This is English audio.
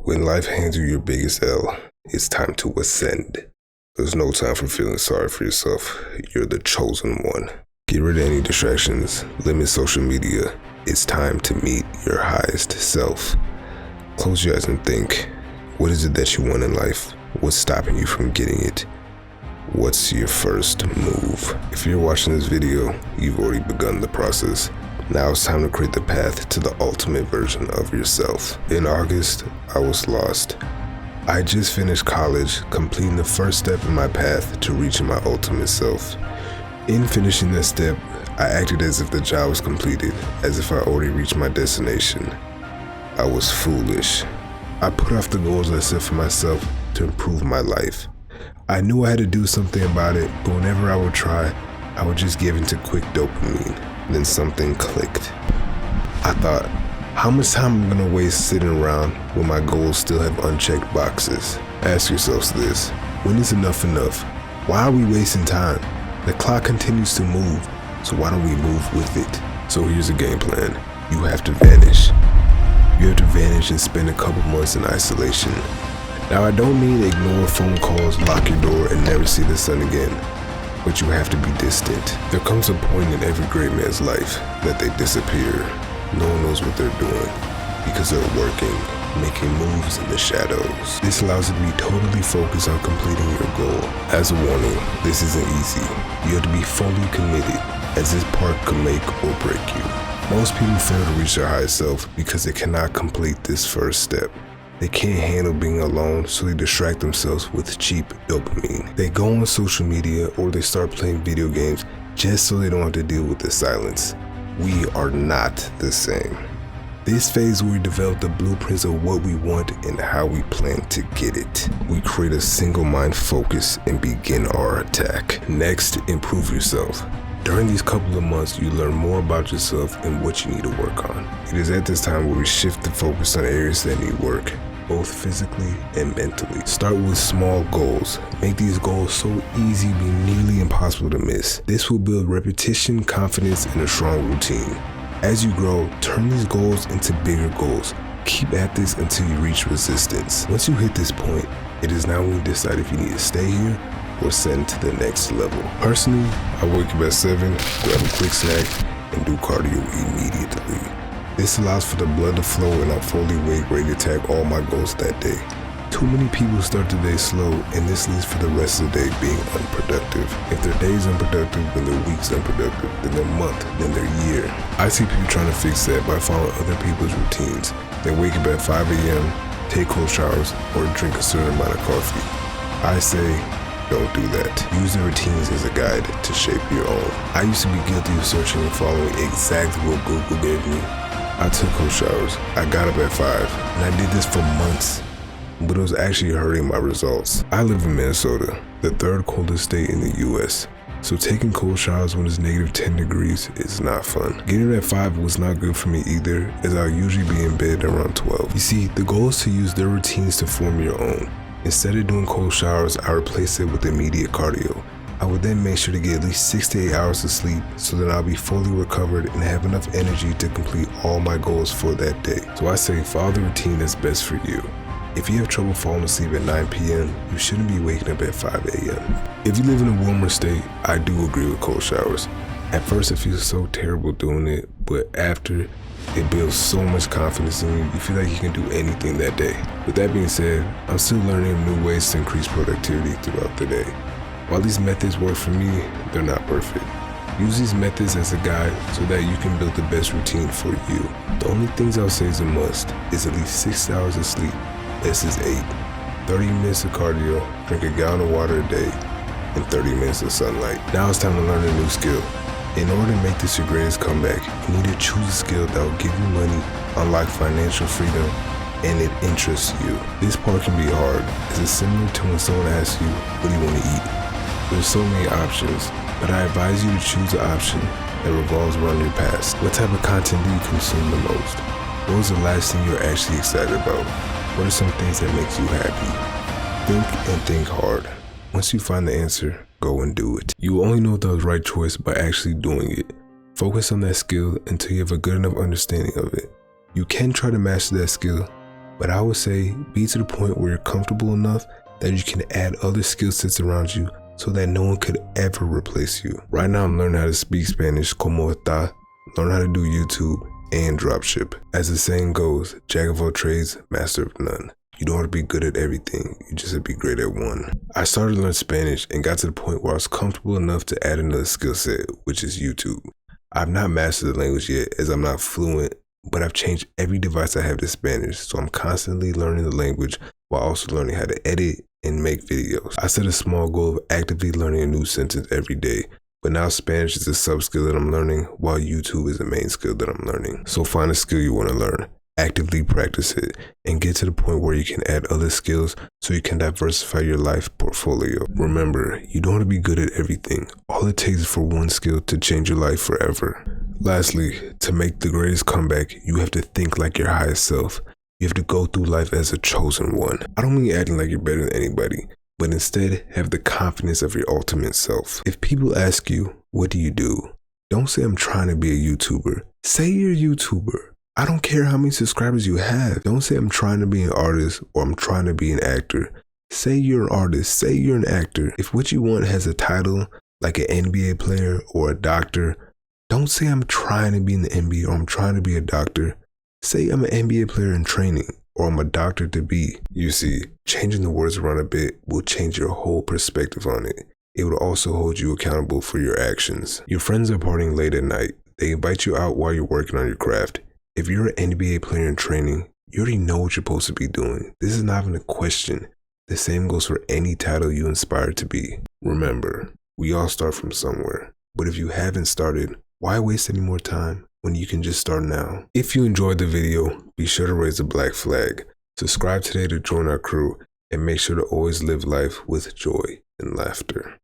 When life hands you your biggest L, it's time to ascend. There's no time for feeling sorry for yourself. You're the chosen one. Get rid of any distractions. Limit social media. It's time to meet your highest self. Close your eyes and think. What is it that you want in life? What's stopping you from getting it? What's your first move? If you're watching this video, you've already begun the process. Now it's time to create the path to the ultimate version of yourself. In August, I was lost. I just finished college, completing the first step in my path to reaching my ultimate self. In finishing that step, I acted as if the job was completed, as if I already reached my destination. I was foolish. I put off the goals I set for myself to improve my life. I knew I had to do something about it, but whenever I would try, I would just give into quick dopamine. Then something clicked. I thought, how much time am I gonna waste sitting around when my goals still have unchecked boxes? Ask yourselves this, when is enough enough? Why are we wasting time? The clock continues to move, so why don't we move with it? So here's a game plan. You have to vanish. You have to vanish and spend a couple months in isolation. Now I don't mean ignore phone calls, lock your door, and never see the sun again. But you have to be distant. There comes a point in every great man's life that they disappear. No one knows what they're doing because they're working, making moves in the shadows. This allows you to be totally focused on completing your goal. As a warning, this isn't easy. You have to be fully committed, as this part can make or break you. Most people fail to reach their highest self because they cannot complete this first step. They can't handle being alone, so they distract themselves with cheap dopamine. They go on social media or they start playing video games just so they don't have to deal with the silence. We are not the same. This phase where we develop the blueprints of what we want and how we plan to get it. We create a single mind focus and begin our attack. Next, improve yourself. During these couple of months, you learn more about yourself and what you need to work on. It is at this time where we shift the focus on areas that need work, both physically and mentally. Start with small goals. Make these goals so easy it'll be nearly impossible to miss. This will build repetition, confidence, and a strong routine. As you grow, turn these goals into bigger goals. Keep at this until you reach resistance. Once you hit this point, it is now when you decide if you need to stay here or send to the next level. Personally, I wake up at 7, grab a quick snack, and do cardio immediately. This allows for the blood to flow and I'm fully awake, ready to attack all my goals that day. Too many people start the day slow, and this leads for the rest of the day being unproductive. If their day is unproductive, then their week's unproductive, then their month, then their year. I see people trying to fix that by following other people's routines. They wake up at 5 a.m., take cold showers, or drink a certain amount of coffee. I say, don't do that. Use the routines as a guide to shape your own. I used to be guilty of searching and following exactly what Google gave me. I took cold showers. I got up at 5, and I did this for months, but it was actually hurting my results. I live in Minnesota, the third coldest state in the US. So taking cold showers when it's negative 10 degrees is not fun. Getting up at 5 was not good for me either, as I'll usually be in bed around 12. You see, the goal is to use their routines to form your own. Instead of doing cold showers, I replace it with immediate cardio. I would then make sure to get at least 6 to 8 hours of sleep so that I'll be fully recovered and have enough energy to complete all my goals for that day. So I say follow the routine that's best for you. If you have trouble falling asleep at 9 p.m., you shouldn't be waking up at 5 a.m. If you live in a warmer state, I do agree with cold showers. At first it feels so terrible doing it, but after, it builds so much confidence in you, you feel like you can do anything that day. With that being said, I'm still learning new ways to increase productivity throughout the day. While these methods work for me, they're not perfect. Use these methods as a guide so that you can build the best routine for you. The only things I'll say is a must is at least 6 hours of sleep. This is 8. 30 minutes of cardio, drink a gallon of water a day, and 30 minutes of sunlight. Now it's time to learn a new skill. In order to make this your greatest comeback, you need to choose a skill that will give you money, unlock financial freedom, and it interests you. This part can be hard, as it's similar to when someone asks you, what do you want to eat? There's so many options, but I advise you to choose an option that revolves around your past. What type of content do you consume the most? What was the last thing you're actually excited about? What are some things that makes you happy? Think and think hard. Once you find the answer, go and do it. You will only know the right choice by actually doing it. Focus on that skill until you have a good enough understanding of it. You can try to master that skill, But I would say be to the point where you're comfortable enough that you can add other skill sets around you so that no one could ever replace you. Right now I'm learning how to speak Spanish como está, learn how to do YouTube and dropship. As the saying goes, jack of all trades, master of none. You don't have to be good at everything, you just have to be great at one. I started to learn Spanish and got to the point where I was comfortable enough to add another skill set, which is YouTube. I've not mastered the language yet as I'm not fluent, but I've changed every device I have to Spanish, so I'm constantly learning the language while also learning how to edit and make videos. I set a small goal of actively learning a new sentence every day, but now Spanish is a sub-skill that I'm learning while YouTube is the main skill that I'm learning. So find a skill you want to learn, actively practice it, and get to the point where you can add other skills so you can diversify your life portfolio. Remember, you don't have to be good at everything. All it takes is for one skill to change your life forever. Lastly, to make the greatest comeback, you have to think like your highest self. You have to go through life as a chosen one. I don't mean acting like you're better than anybody, but instead have the confidence of your ultimate self. If people ask you, what do you do? Don't say I'm trying to be a YouTuber. Say you're a YouTuber. I don't care how many subscribers you have. Don't say I'm trying to be an artist or I'm trying to be an actor. Say you're an artist. Say you're an actor. If what you want has a title, like an NBA player or a doctor, don't say I'm trying to be in the NBA or I'm trying to be a doctor. Say I'm an NBA player in training or I'm a doctor to be. You see, changing the words around a bit will change your whole perspective on it. It will also hold you accountable for your actions. Your friends are partying late at night. They invite you out while you're working on your craft. If you're an NBA player in training, you already know what you're supposed to be doing. This is not even a question. The same goes for any title you aspire to be. Remember, we all start from somewhere. But if you haven't started, why waste any more time when you can just start now? If you enjoyed the video, be sure to raise the black flag. Subscribe today to join our crew and make sure to always live life with joy and laughter.